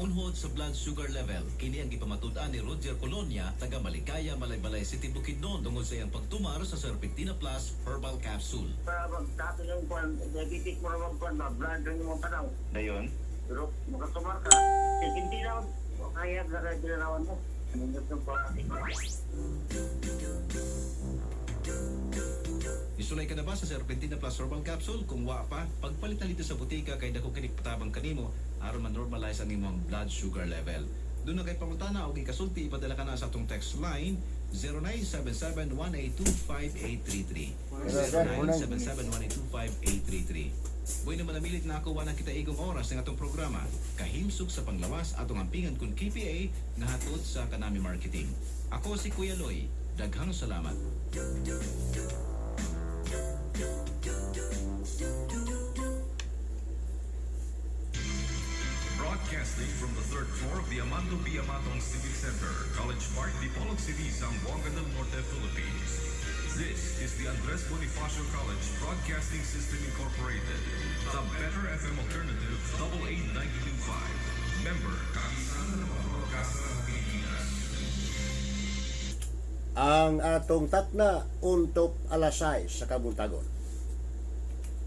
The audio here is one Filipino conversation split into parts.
Unhod sa blood sugar level, kini ang gipamatud-an ni Roger Colonia, taga Maligaya, Malaybalay City, Bukidnon, tungod sa iyang pagtumar sa Serpentina Plus Herbal Capsule. Para magtato yung kwan, diabetic mo naman kwan ba, blood rin yung mga panaw. Dayon? Pero makatumar ka, hindi na, kaya na ginanawan mo. Anong gusto ko natin? Isulay ka na ba sa Serpentina Plus Herbal Capsule? Kung wa pa, pagpalitan dito sa butika kay dako kinik patabang kanimo aron man-normalize ang imong blood sugar level. Doon na kay pangutana o ikasulti, ipadala ka na sa atong text line 0977-182-5833. 0977-182-5833. Buhay naman namilit na ako na kita igong oras ng atong programa. Kahimsog sa panglawas atong ampingan kung KPA nga hatod sa Kanami Marketing. Ako si Kuya Loy. Daghang salamat. Broadcasting from the third floor of the Amando B. Amatong Civic Center, College Park, Dipolog City, Zamboanga del Norte, Philippines. This is the Andres Bonifacio College Broadcasting System Incorporated, the better FM alternative, Double 8925. Member, Kapisan ng Broadcaster ng Pilipinas. Ang atong takna untop alasay sa kabuntagon.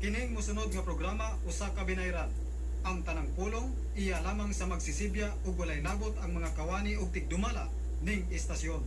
Kining musunod nga programa usa ka binayran. Ang tanang pulong iya lamang sa magsisibya ug walay nabot ang mga kawani ug tigdumala ning istasyon.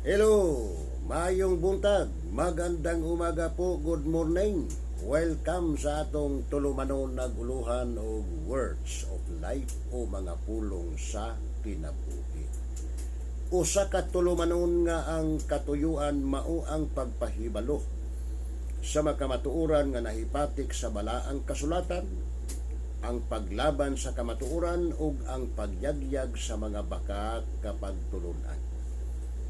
Hello, mayong buntag, magandang umaga po, good morning. Welcome sa atong tulumanon na guluhan o words of life o mga pulong sa kinabuhi. Usa ka tulumanon nga ang katuyuan mao ang pagpahibalo sa makamatuoran nga nahipatik sa balaang kasulatan, ang paglaban sa kamatuoran ug ang pagyagyag sa mga baka kapag tulunan.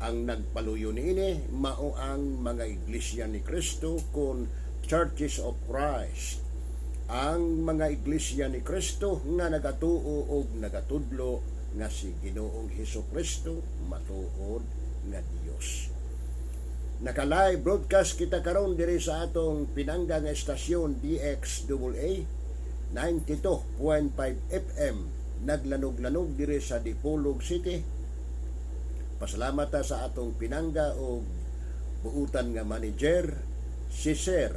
Ang nagpaluyo niini mao ang mga iglesia ni Kristo kun Churches of Christ. Ang mga iglesia ni Kristo nga nagatuo og nagatudlo nga si Ginoong Hesukristo matuod nga Dios. Naka-live broadcast kita karon diri sa atong pinangga nga estasyon DXAA 92.5 FM naglanog-lanog diri sa Dipolog City. Pasalamat sa atong pinangga o buutan nga manager si Sir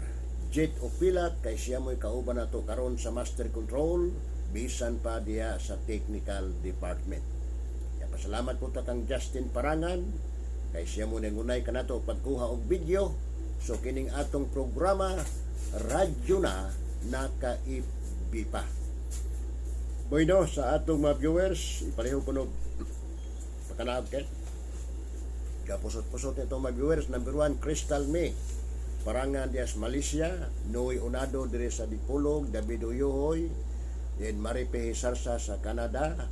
Jet Opilat kay siya mo'y kauban nato karon sa master control bisan pa diya sa technical department. Ya, pasalamat po ta kang Justin Parangan kay siya mo nangunay kanato pagkuha og video. So kining atong programa radyo na nakaibipa. Bueno, sa atong mga viewers, ipareho ko no pakanaog kay kapusot-pusot nito mga viewers. Number 1, Crystal May Parangan Dias, Malaysia. Noy Unado dire sa Dipolog, David Uyohoy, then Maripe Sarsa sa Canada,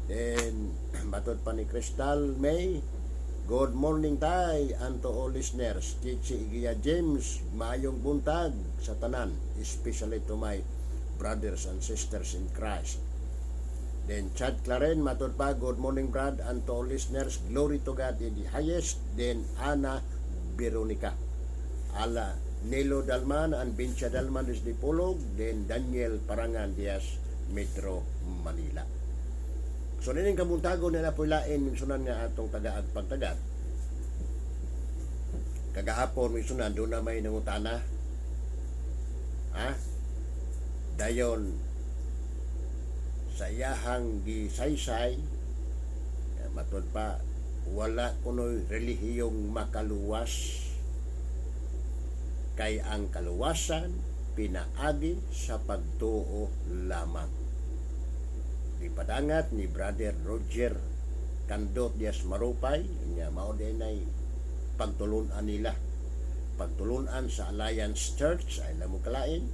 then matod pa ni Crystal May, good morning tay anto all listeners. Chichi Igia James, maayong buntag sa tanan, especially to my brothers and sisters in Christ. Then Chad Claren, matod pa, good morning Brad and to all listeners, glory to God in the highest. Then Ana Veronica, ala Nelo Dalman and Bincha Dalman is Dipolog, then Daniel Parangan Dias, Metro Manila. So nining kabuntagon nila po lain misunan nga atong tagaag pagtagad. Kagahapon misunan doon na may nangutana. Dayon sa iyahang gisaysay, matod pa, wala kuno'y relihiyong makaluwas kay ang kaluwasan pinaagi sa pagtuo lamang. Ipadangat ni Brother Roger Candot Dias Marupay nga mao dinay pagtulunan nila, pagtulunan sa Alliance Church ay lamo kalain.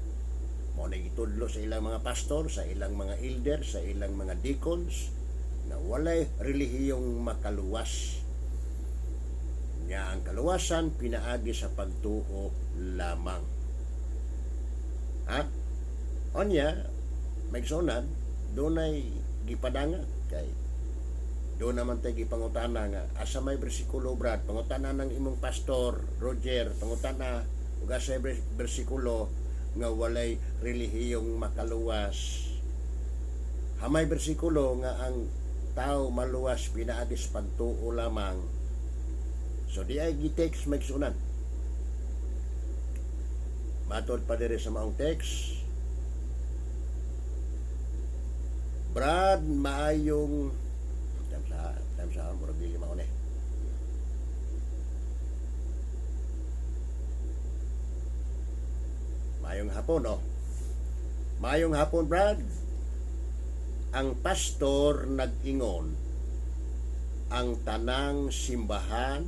Mao na gitudlo sa ilang mga pastor, sa ilang mga elder, sa ilang mga deacons, na walay relihiyong makaluwas. Nga ang kaluwasan pinaagi sa pagtuo lamang. Ha? Onya, maigsunan, dunay gipadanga kay doon naman tayo gipangutana nga asa may bersikulo Brad, pangutana ng imong pastor Roger, pangutana ug asa may bersikulo nga walay relihiyong makaluwas. Hamay bersikulo nga ang tao maluwas pinaagi sa pagtuo lamang. So di ay gi-text maigsunan. Matod pa diri sa maong text. Brad, maayong tamsa murag dili mao ni. Maayong hapon, oh. Maayong hapon, Brad. Ang pastor nag-ingon ang tanang simbahan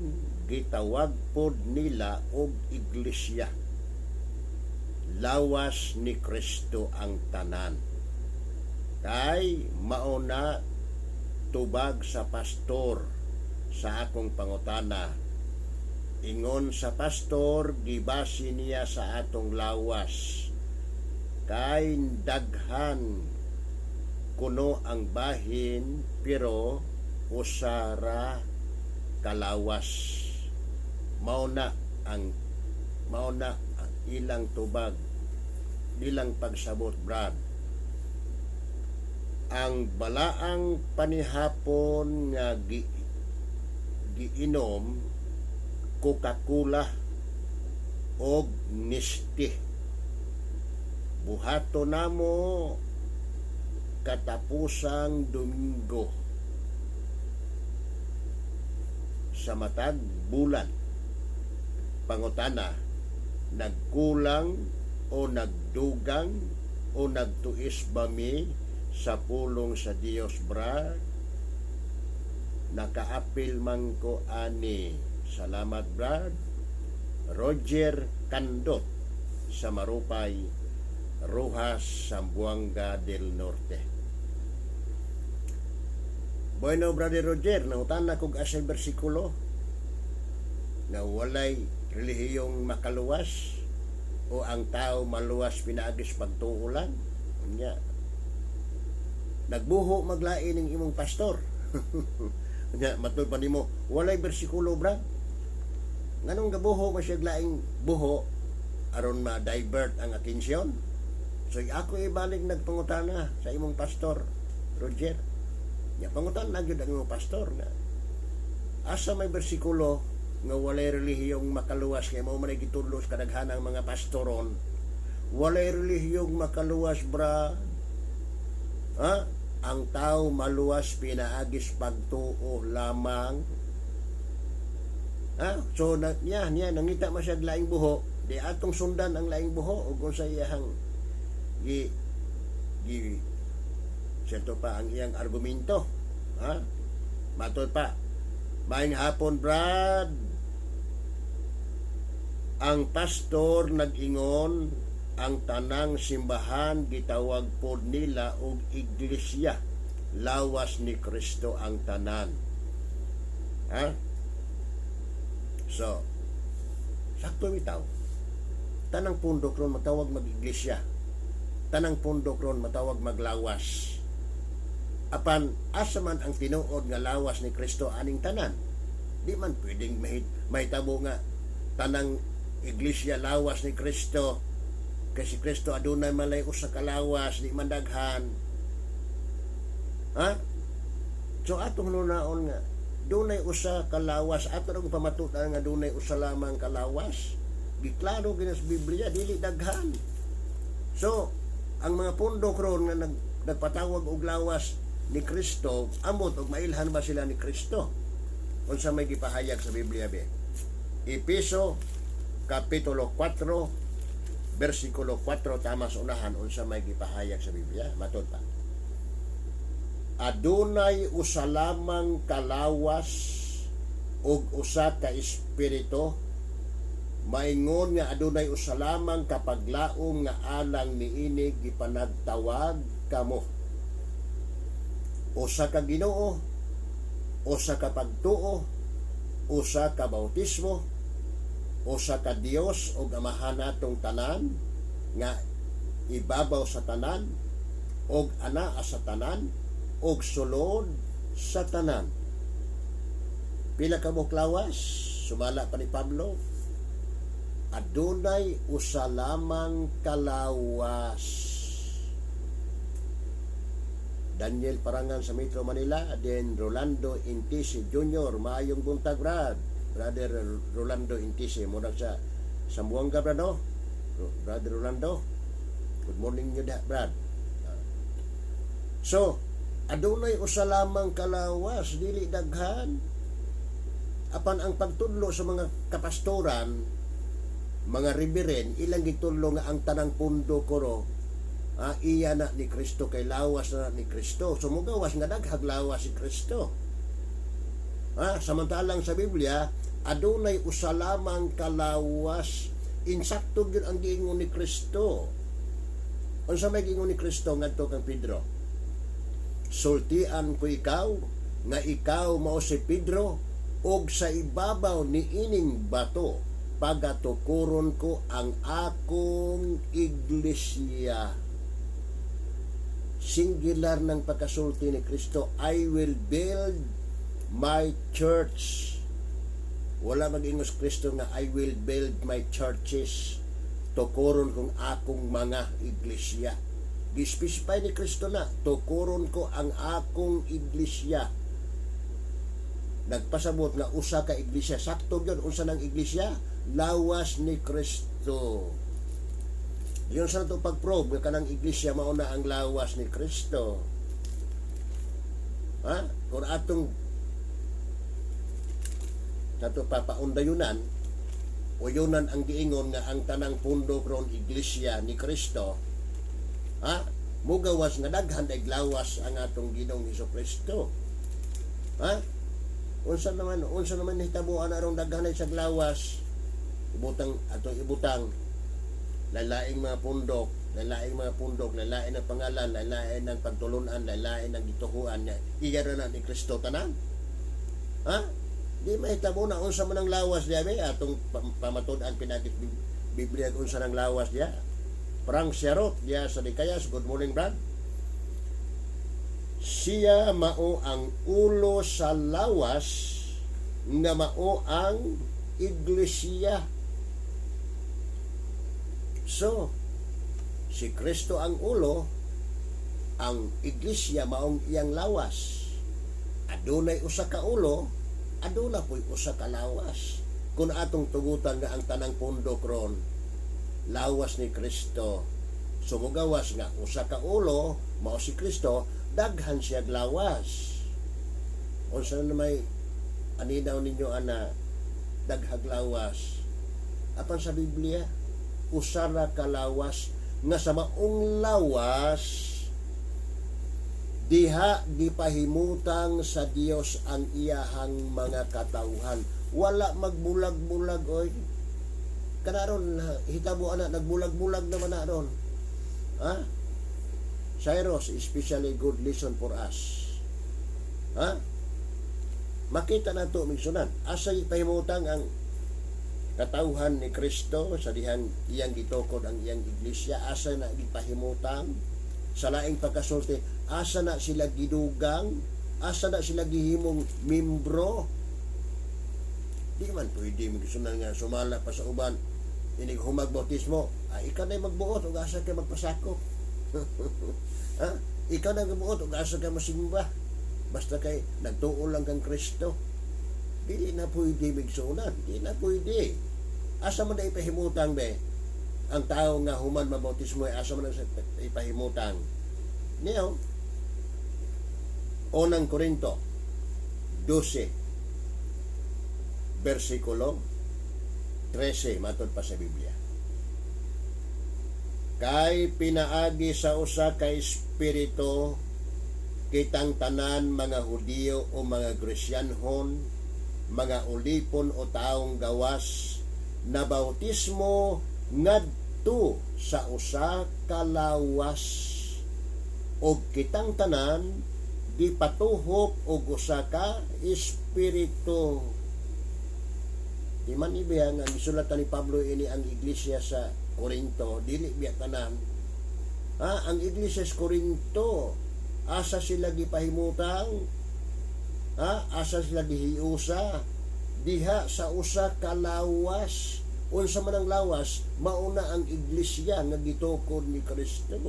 gitawag pod nila og iglesia. Lawas ni Kristo ang tanan. Kay mauna tubag sa pastor sa akong pangutana. Ingon sa pastor, gibasi niya sa atong lawas. Kay daghan kuno ang bahin, pero usara kalawas. Mauna ang ilang tubag, ilang pagsabot, Brad. Ang balaang panihapon nga giinom Coca-Cola o Nesti. Buhato namo katapusang Domingo sa matag bulan. Pangutana, nagkulang o nagdugang o nagtuis ba mi sa pulong sa Dios, Brad? Nakaapil man ko ani. Salamat, Brad. Roger Candot sa Marupay, Rojas, Zamboanga del Norte. Bueno, Brother Roger, nautan na kog asay bersikulo na walay relihiyong makaluwas o ang tao maluwas pinaagis pagtuulan. Nya, nagbuho maglain ng imong pastor. Nya, matud pa nimo, walay bersikulo, Brad. Nganong gabuho masyag laing buho aron ma-divert ang atensyon? So ako ibalik nagpangutana sa imong pastor, Roger. Ya pangutan na gyud ang imong pastor nga asa may bersikulo nga walay relihiyong makaluwas kay mao man gitudlos kadaghanang mga pastoron. Walay relihiyong makaluwas, bra. Ha? Ang tao maluwas pinaagis pagtuo lamang. Ha? So niya nangita masyag laing buho, di atong sundan ang laing buho ug sa iyang sento pa ang iyang argumento. Ha? Matod pa. Maayong hapon, Brad. Ang pastor nag-ingon ang tanang simbahan gitawag pod nila og iglesia. Lawas ni Kristo ang tanan. Ha? So, sakto bitaw. Tanang pundok ron matawag mag-iglesia. Tanang pundok ron matawag maglawas. Apan asa man ang tinuod nga lawas ni Kristo aning tanan. Di man pwedeng mahitabo nga tanang iglesia lawas ni Kristo. Kasi Kristo adunay malay usa ka lawas, di man daghan. Ha? So atong nunaon nga dunay usa ka lawas, ato ra pamatutan nga dunay usa lamang ka lawas. Giklaro gina sa Biblia dili daghan. So ang mga pundok ron nga nagpatawag og lawas ni Kristo, amot og mailhan ba sila ni Kristo? Unsa may gipahayag sa Biblia be? Efeso kapitulo 4 versikulo 4 tama sa unahan, unsa may gipahayag sa Biblia? Matod pa. Adunay usa lamang kalawas ug usa ka espiritu. Maingon nga adunay usa lamang kapaglaom nga alang niini gipanagtawag kamo. usa ka Ginoo, usa ka pagtuo, usa ka bautismo, usa ka Dios ug amahan natong tanan nga ibabaw sa tanan og anaa sa tanan og sulod sa tanan. Pila ka buklawas, sumala pa ni Pablo, adunay usa lamang kalawas. Daniel Parangan sa Metro Manila, then Rolando Intisi Jr. Maayong buntag, Brad. Brother Rolando Intisi, muna sa Sambuanga, Brad, no? Brother Rolando, good morning nyo da, Brad. So, adunay usa lamang kalawas, dili daghan. Apan ang pagtudlo sa mga kapastoran, mga riberen, ilang gitudlo nga ang tanang pundo koro, iya na ni Kristo, kay lawas na ni Kristo. Sumugawas nga daghag lawas si Kristo. Samantalang sa Biblia, adunay usa lamang kalawas. Insakto gyud ang giingon ni Kristo. Unsa may giingon ni Kristo ngadto kang Pedro? Sultian ko ikaw nga ikaw mao si Pedro, og sa ibabaw ni ining bato pagatukuron ko ang akong iglesia. Singular ng pagkasulti ni Kristo, I will build my church. Wala mag-ingos Kristo nga I will build my churches. Tukuron kong akong mga iglesia. Gispecify ni Kristo na, tukuron ko ang akong iglesia. Nagpasabot nga usa ka iglesia. Sakto yun, unsa ng iglesia? Lawas ni Kristo. Yun sa ito pag-probe, kanang iglesia mauna ang lawas ni Kristo. Kung atong nato papaundayunan, o yunan ang giingon nga ang tanang pundo kron iglesia ni Kristo, mugawas nga daghan ay lawas ang atong Ginoong Hesukristo. Unsa naman hitabuan aron daghan ay sa lawas, ibutang lalaing mga pundok, lalaing ang pangalan, lalaing ang pagtulunan, lalaing ang gituhuan niya. Iya na ni Kristo tanan. Di mahitabo na unsa man ang lawas diya, atong pamatud-an pinagit Biblia unsa nang lawas diya. Frank Sherot diya sa Dikayas, good morning, Brad. Siya mao ang ulo sa lawas nga mao ang iglesia. So, si Kristo ang ulo, ang iglesia maong iyang lawas. Adunay usa ka ulo, aduna po'y usa ka lawas. Kung atong tugutan nga ang tanang pundo kron, lawas ni Kristo. Sumugawas nga usa ka ulo, mao si Kristo, daghan siya lawas. Unsa na may aninaw ninyo ana daghag lawas? Apan sa Biblia, usara kalawas nga sa maong lawas diha gipahimutang sa Dios ang iyahang mga katawhan. Wala magbulag-bulag oy. Kanaron hitabo ana nagbulag-bulag naman na ron. Cyrus, especially good lesson for us. Makita na to migsunan. Asay pahimutang ang katawhan ni Kristo sa dihang iyang gitukod ang iyang iglesia, asa na gipahimutang sa laing pagkasulti, asa na sila gidugang, asa na sila gihimong membro. Di man pwede magsunan nga sumala pa sa uban inig humag bautismo, ikaw na magbuot ug asa kay magpasakop. Ikaw na magbuot ug asa kay masimba, basta kay nagtuo lang kang Kristo. Dili na pwede migsunan, di na pwede. Asa man na ipahimutang be ang tao nga human mabautismo, asa man na ipahimutang niyo. Unang Korinto 12 versikulo 13 matod pa sa Biblia. Kay pinaagi sa usa ka espiritu kitang tanan mga Hudiyo o mga Gresyanhon, mga ulipon o taong gawas, na bautismo ngadto sa usa ka lawas, og kitang tanan gipatuhop og usa ka espiritu. Di man ibiya nga gisulatan ni Pablo ini ang iglesia sa Corinto, dili biya tanan. Ang iglesia sa Corinto, asa sila gipahimutang, asa sila gihiusa, diha sa usa ka lawas. Unsa man ang lawas, mauna ang iglesia nga gitukod ni Kristo.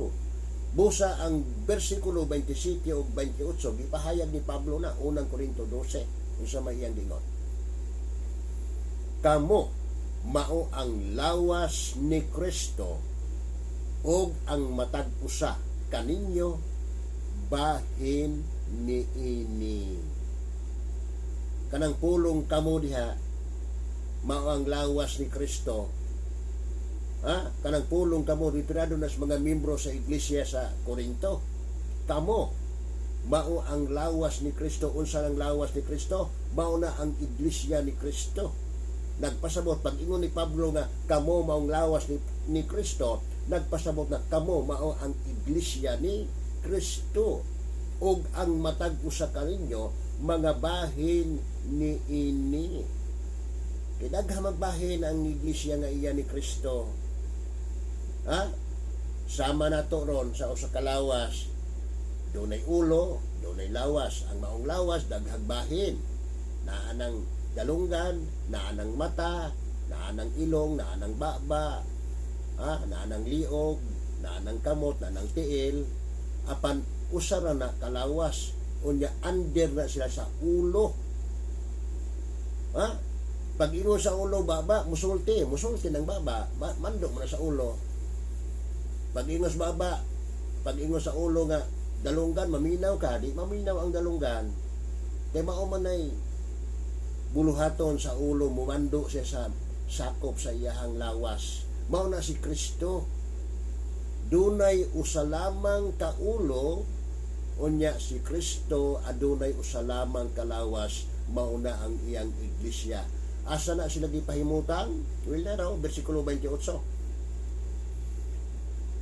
Busa ang bersikulo 27 o 28, gipahayag ni Pablo na, unang Corinto 12, unsa may iyang gingon. Kamo mao ang lawas ni Kristo og ang matag usa kaninyo bahin niini. Kanang pulong kamo diha mao ang lawas ni Kristo. Kanang pulong kamo retirado na sa mga membro sa iglesia sa Corinto. Kamo mao ang lawas ni Kristo. Unsa ang lawas ni Kristo? Mao na ang iglesia ni Kristo. Nagpasabot pag ingon ni Pablo nga kamo maong lawas ni Kristo, nagpasabot na kamo mao ang iglesia ni Kristo ug ang matag usa kaninyo mga bahin ni ini. Kidaghan magbahin ang iglesia nga iya ni Kristo. Sama na to ron sa usa ka lawas. Dunay ulo, dunay lawas. Ang maong lawas daghang bahin. Naa nang dalunggan, naa nang mata, naa nang ilong, naa nang baba, naa nang liog, naa nang kamot, naa nang tiil. Apan usara na kalawas, unya under na sila sa ulo. Pag ingon sa ulo baba, musulti ng baba, mandok mo na sa ulo. Pag ingon sa baba, pag ingon sa ulo nga dalunggan, maminaw ka, di maminaw ang dalunggan. Kaya mauman ay buluhaton sa ulo, mumando siya sa sakop sa iyahang lawas. Mao na si Kristo. Dunay usa lamang ka ulo, unya si Kristo adunay usa lamang ka lawas, mao na ang iyang iglesia. Asa na sila gipahimutang? Well na raw, versikulo 28.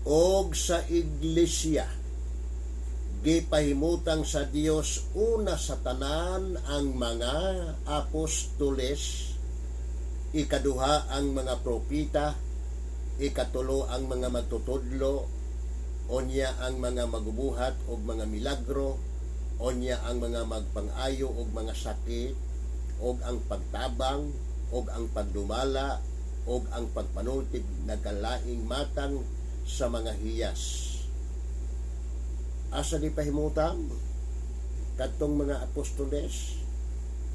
Og sa iglesia gipahimutang sa Dios una sa tanan ang mga apostoles, ikaduha ang mga propita, ikatulo ang mga magtutudlo, onya ang mga magubuhat og mga milagro, onya ang mga magpang-ayo og mga sakit, og ang pagtabang, og ang pagdumala, og ang pagpanultib nagkalaing matang sa mga hiyas. Asa di pahimutang katong mga apostoles,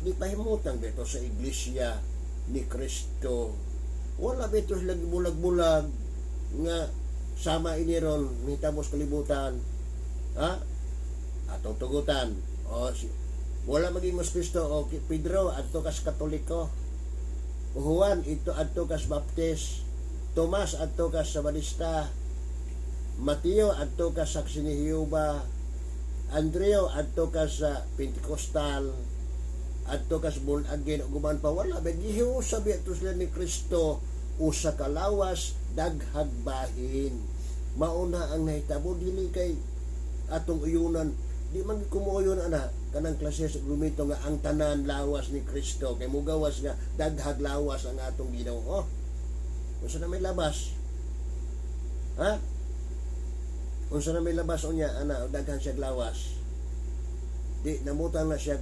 di pahimutang dito sa iglesia ni Kristo. Wala bito sila bulag-bulag nga sama iniron mitamos kalibutan, atong tugutan, wala maging mas Kristo, o Pedro adto kas Katoliko, Juan ito adto kas Baptist, Tomas adto kas Sabanista, Mateo adto ka Saksi ni Jehova, Andreo adto ka sa Pentecostal, adto ka sa born again, guman pa wala begiho sabi ato sila ni Kristo usa ka lawas daghag bahin. Mauna ang nahitabo dili kay atong uyunan, di man kumuyon ana kanang klase sa gumito nga ang tanan lawas ni Kristo, kay mugawas nga daghag lawas ang atong Ginoo. Unsa na may labas? Unsa na may labas unya ana daghan siya lawas. Di namutang na siya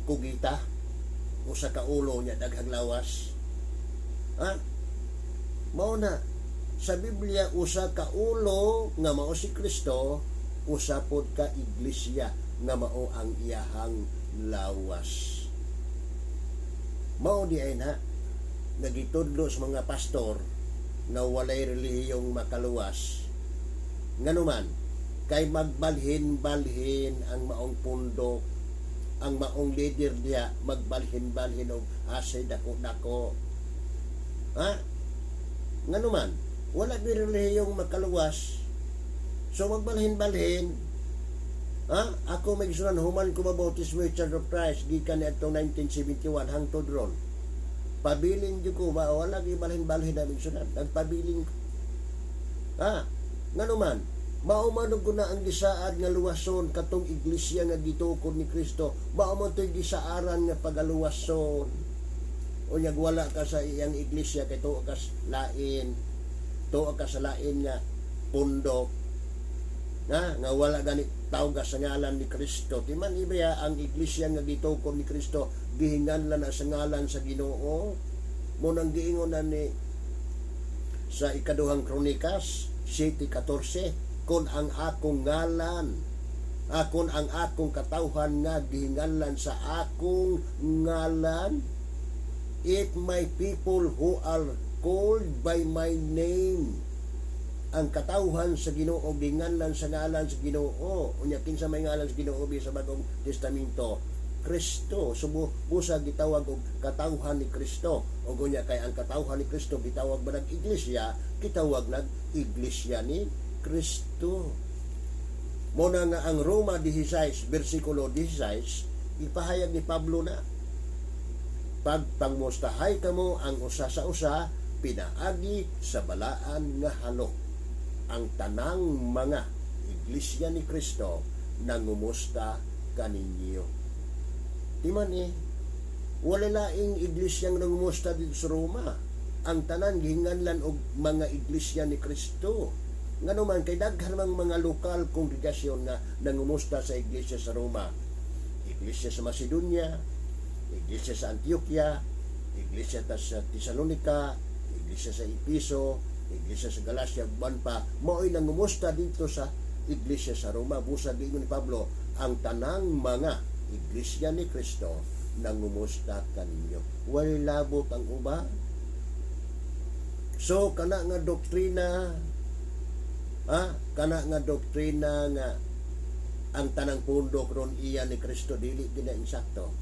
kugita, usa ka ulo niya daghang lawas. Mao na sa Biblia usa ka ulo nga mao si Kristo, usa pod ka iglesia nga mao ang iyahang lawas. Mao di ay na nagitudlo sa mga pastor nga walay relihiyong makaluwas. Nganuman, kay magbalhin-balhin ang maong pundok, ang maong leader niya, magbalhin-balhin og asay dako-dako. Nganuman, wala birelihiyong makaluwas. So magbalhin-balhin. Ako may gisunan, human ko mabautismo Church of Christ, gikan ni atong 1971, hangtod ron. Pabiling di ko, wala gibalhin-balhin na gisunan. Nagpabiling. Nganuman, Mao man og na ang gisaad nga luwason katong iglesia nga gitukod ni Kristo. Mao man to'y gisaaran nga pagaluwason. Unyag wala ka sa iyang iglesia kay tuwa ka lain. Tuwa ka sa lain nga pundok. Nga wala gani tawag sa ngalan ni Kristo. Timan ibaya ang iglesia nga gitukod ni Kristo gihinganlan na sa ngalan sa Ginoo. Munang giingon na ni sa ikaduhang Kronikas 7:14, kung ang akong ngalan, kung ang akong katawhan nga gihinganlan sa akong ngalan, if my people who are called by my name, ang katawhan sa Ginoo gihinganlan sa ngalan sa Ginoo. Unya kinsa may ngalan sa Ginoo sa Bagong Testamento? Kristo. Subo busa gitawag og katawhan ni Kristo. O gunya kay ang katawhan ni Kristo gitawag ba nag iglesia, gitawag nag iglesia ni Kristo. Muna nga ang Roma 16 versikulo 16 ipahayag ni Pablo na pagpangmustahay kamo ang usa sa usa pinaagi sa balaan nga halok. Ang tanang mga iglesia ni Kristo nangumusta kaninyo. Timan wala laing iglesyang nangumusta dito sa Roma. Ang tanan gihinganlan og mga iglesia ni Kristo. Ngano man kay daghan mang mga lokal kongregasyon nga nangumusta sa iglesia sa Roma. Iglesia sa Macedonia, iglesia sa Antioquia, iglesia sa Thessalonica, iglesia sa Episo, iglesia sa Galacia, ban pa mao'y nangumusta dito sa iglesia sa Roma. Busa giingon ni Pablo, ang tanang mga iglesia ni Kristo nangumusta kaninyo. Walay labot ang uba. So kana nga doktrina, kana nga doktrina nga ang tanang pundok ron iya ni Kristo dili gina insakto.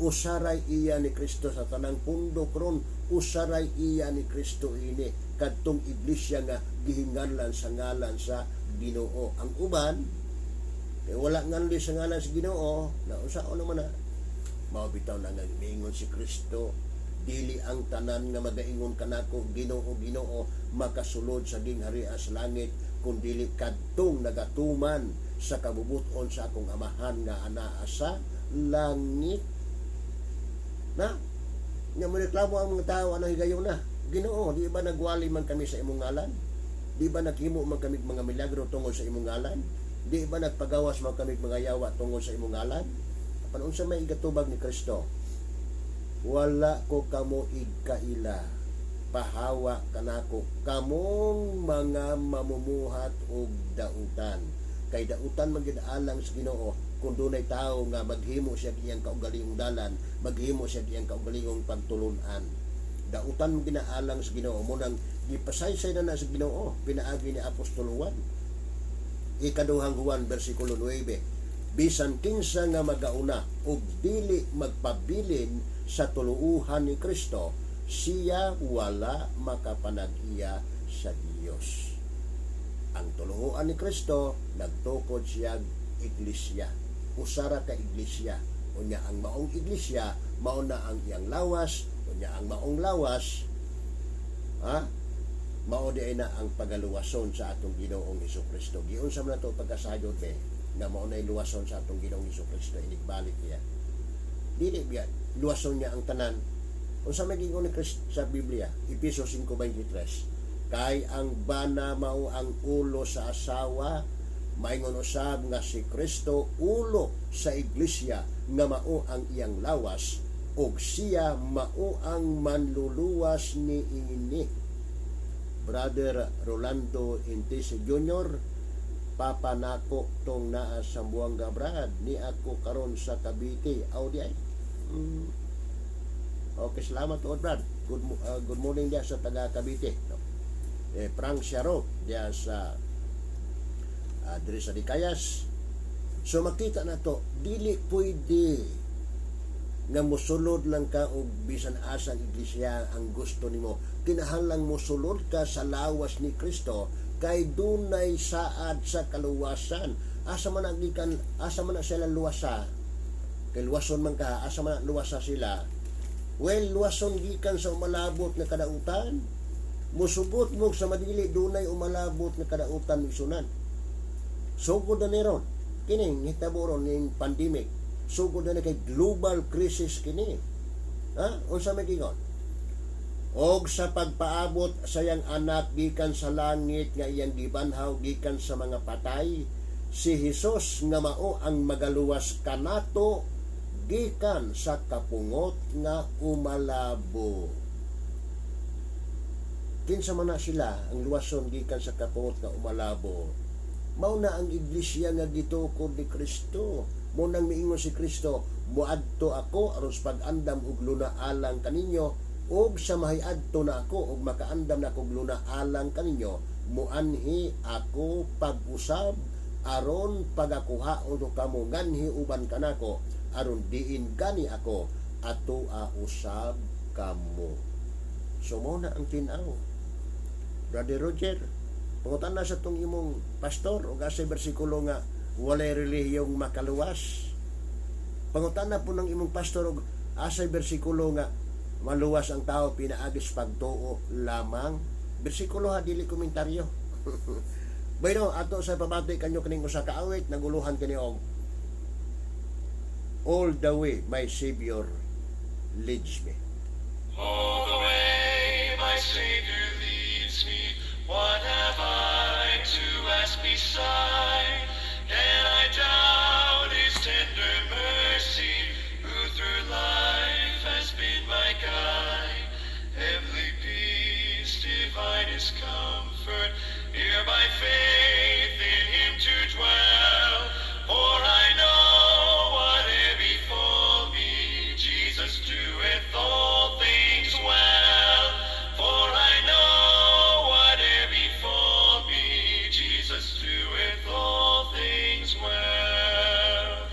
Usaray iya ni Kristo sa tanang pundok ron, usaray iya ni Kristo ini kadtong iglesia nga gihinganlan sa ngalan sa Ginoo. Ang uban wala nganli sa ngalan sa Ginoo, na usao naman na mabitaw na nga miingon si Kristo, dili ang tanan nga magaingon kanako Ginoo Ginoo makasulod sa gingharian sa langit, kun dili kadtong nagatuman sa kabubuton sa akong amahan nga anaa sa langit. Na nya mo reklamo ang mga tao anang higayon na, Ginoo, di ba nagwali man kami sa imong ngalan? Di ba naghimo man kami mga milagro tungod sa imong ngalan? Di ba nagpagawas man kami mga yawa tungod sa imong ngalan? Panon sa may igatubag ni Kristo, wala ko kamo igkaila, pahawa kanako kamong mga mamumuhat og dautan. Kay dautan man gid alang sa Ginoo kung dunay tawo nga maghimo siya diyang kaugalingong dalan, maghimo siya diyang kaugalingong pagtulunan. Dautan man ginaalang sa Ginoo, munang gipasaysay na sa Ginoo pinaagi ni Apostol Juan. Ikaduhang Juan versikulo 9, bisan kinsa nga magauna ug dili magpabilin sa tuluuhan ni Kristo, siya wala makapanag-iya sa Dios. Ang tuluuhan ni Kristo nagtukod siya iglesia, usara ka iglesia. Unya ang maong iglesia mao na ang iyang lawas, unya ang maong lawas mao di na ang pagaluwason sa atong Ginoong Hesukristo. Giunsa man nato pagkasayod nga mao nay luwason sa atong Ginoong Hesukristo, inigbalik niya. Dili biya luwason niya ang tanan. Unsa may gingon ni Kristo sa Biblia, Efeso 5:23, kay ang bana mao ang ulo sa asawa, maingon usab nga si Kristo ulo sa iglesia nga mao ang iyang lawas, ug siya mao ang manluluwas niini. Brother Rolando Intese Jr., papa nako tong naa sa Buanga Brad, ni ako karon sa Cavite. Di ay. Okay, salamat to Brad. Good morning dia sa taga Cavite. No? Frank Sharo dia sa diri sa Dicayas. So makita na to, dili pwede nga mosulod lang ka og bisan asang iglesia ang gusto nimo. Kinahanglang mosulod ka sa lawas ni Kristo kay dunay saad sa kaluwasan. Asa man gikan, asa man sila luwasa, kay luwason man ka, asa man luwasa sila. Well, luwason gikan sa malabot na kadautan. Musugot mo sa madili dunay umalabot nga kadautan isunan. Sugod na ni ron kining hitabo ron ning pandemic. Sugod na kay global crisis kini. Unsa may gingon? Og sa pagpaabot sa iyang anak gikan sa langit nga iyang gibanhaw gikan sa mga patay, si Hesus nga mao ang magaluwas kanato gikan sa kapungot nga umalabo. Kinsa man na sila ang luwason gikan sa kapungot nga umalabo. Mao na ang iglesia nga gitukod ni Kristo. Mo nang miingon si Kristo, muadto ako aron sa pag-andam og luna-alang kaninyo, og sa mahiadto na ako og makaandam na kog luna-alang kaninyo, muanhi ako pag-usab aron pagakuha o kamo ganhi uban kanako aron diin gani ako ato usab kamo. So mo na ang tinaw. Brother Roger, pangutan na sa tong imong pastor o sa bersikulo nga walay relihiyong makaluwas. Pangutan na po ng imong pastor o asay bersikulo nga maluwas ang tao pinaagis pagtuo lamang. Bersikulo ha, dili komentaryo. Bueno, ato sa pabati kanyo kining usa ka awit naguluhan kini og All the way my Savior leads me. All the way my Savior leads me. What have I to ask beside? Can I doubt His tender mercy, who through life has been my guide? Heavenly peace, divine His comfort, here by faith in Him to dwell. For I know whatever befall me, Jesus doeth all things well. For I know whatever befall me, Jesus doeth all things well.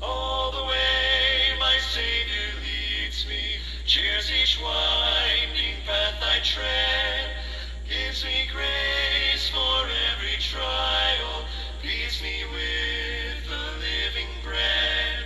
All the way my Savior leads me, cheers each winding path I tread, gives me grace for every trial, feeds me with the living bread.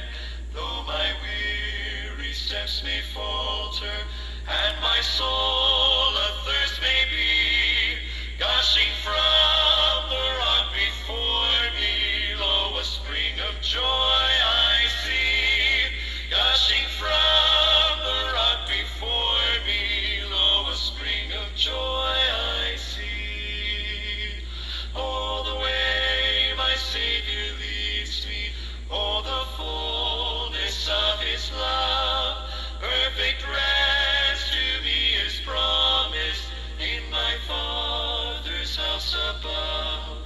Though my weary steps may falter, and my soul athirst may be, gushing from the rock before me, lo, a spring of joy I see. Gushing from the rock before me, lo, a spring of joy I see. All the way my Savior leads me, oh, the fullness of His love, perfect rest to me is promised in my Father's house above.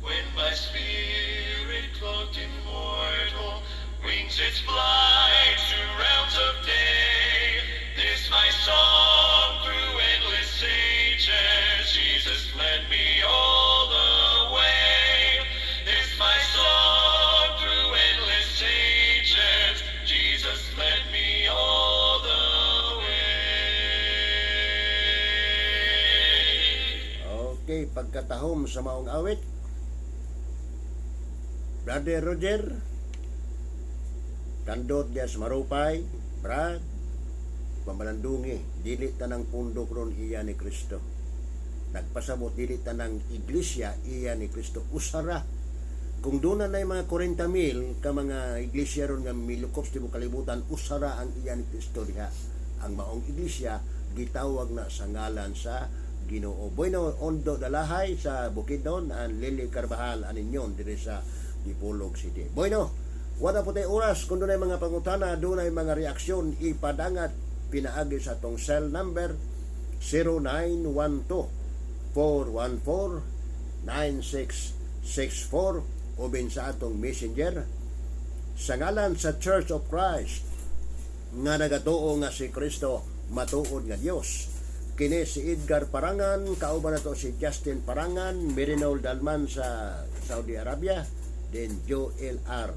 When my spirit cloaked in mortal wings its flight to realms of day, this my song through endless ages, Jesus led me all the way. This my song through endless ages, Jesus led me all the way. Okay, pagkatahom sa maong awit, Brother Roger, kandot diya sa Marupay, Brad, pamalandungi, dili tanang pundok ron iya ni Kristo. Nagpasabot, dili tanang iglesia iya ni Kristo. Usara, kung doon na mga 40,000 ka mga iglesia ron nga milukop sa kalibutan, usara ang iya ni Kristo diha. Ang maong iglesia, gitawag na sa ngalan sa Ginoo. Bueno, ondo dalahay sa Bukidnon, ang Lily Carvajal aninyon dire sa Dipolog City. Bueno, wala po tayo oras kung doon ay mga pangutana, doon ay mga reaksyon, ipadangat pinaagi sa tong cell number 0912-414-9664 o bin sa atong messenger sa ngalan sa Church of Christ nga nagatuo nga si Kristo matuod nga Dios. Kini si Edgar Parangan, kauban nato si Justin Parangan, Mirinol Dalman sa Saudi Arabia, then Joel R.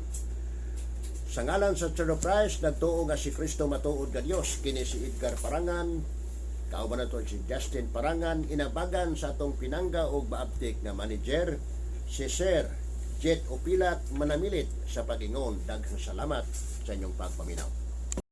Sa ngalan sa Church of Christ, nagtuo nga si Kristo matuod nga Dios. Kini si Edgar Parangan, kauban nato si Justin Parangan, inabagan sa atong pinangga o baaptik nga manager, si Sir Jet Opilat Manamilit sa pagingon. Daghang salamat sa inyong pagpaminaw.